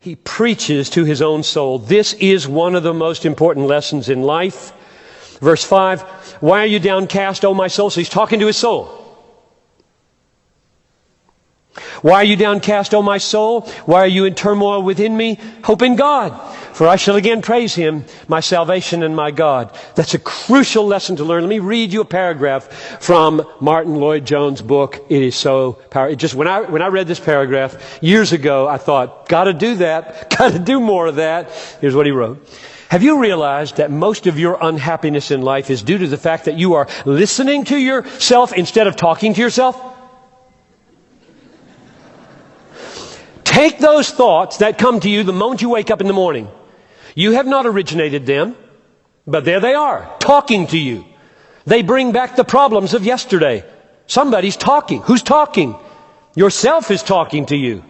He preaches to his own soul. This is one of the most important lessons in life. Verse 5, why are you downcast, O my soul? So he's talking to his soul. Why are you downcast, O my soul? Why are you in turmoil within me? Hope in God, for I shall again praise him, my salvation and my God. That's a crucial lesson to learn. Let me read you a paragraph from Martin Lloyd-Jones' book. It is so powerful. Just when I read this paragraph years ago, I thought, gotta do that, gotta do more of that. Here's what he wrote. Have you realized that most of your unhappiness in life is due to the fact that you are listening to yourself instead of talking to yourself? Take those thoughts that come to you the moment you wake up in the morning. You have not originated them, but there they are, talking to you. They bring back the problems of yesterday. Somebody's talking. Who's talking? Yourself is talking to you.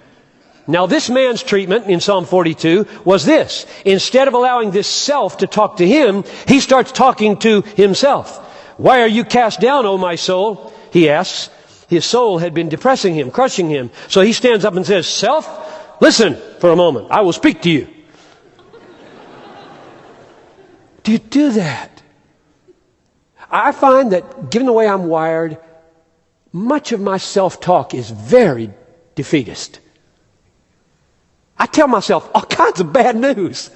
Now, this man's treatment in Psalm 42 was this. Instead of allowing this self to talk to him, he starts talking to himself. Why are you cast down, O my soul? He asks. His soul had been depressing him, crushing him. So he stands up and says, self, listen for a moment. I will speak to you. Do you do that? I find that given the way I'm wired, much of my self-talk is very defeatist. I tell myself all kinds of bad news.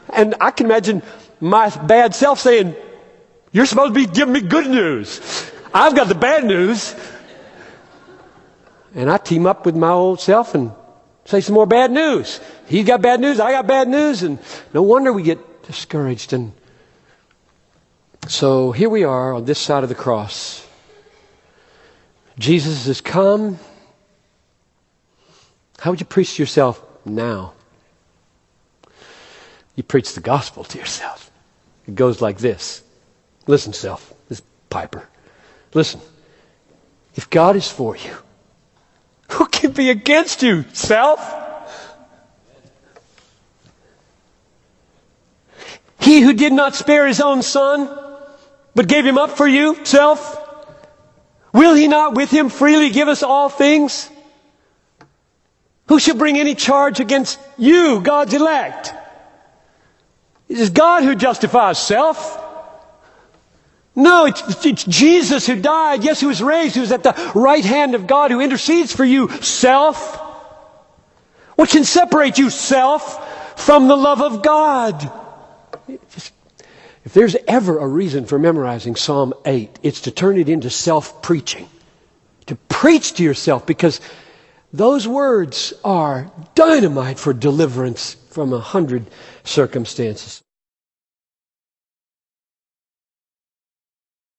And I can imagine my bad self saying, you're supposed to be giving me good news. I've got the bad news. And I team up with my old self and say some more bad news. He's got bad news, I got bad news, and no wonder we get discouraged. And so here we are on this side of the cross. Jesus has come. How would you preach to yourself now? You preach the gospel to yourself. It goes like this. Listen, self, this Piper. Listen, if God is for you, who can be against you, self? He who did not spare his own son, but gave him up for you, self, will he not with him freely give us all things? Who shall bring any charge against you, God's elect? It is God who justifies, self. No, it's Jesus who died, yes, who was raised, who's at the right hand of God, who intercedes for you, self. What can separate you, self, from the love of God? If there's ever a reason for memorizing Psalm 8, it's to turn it into self-preaching. To preach to yourself, because those words are dynamite for deliverance from 100 circumstances.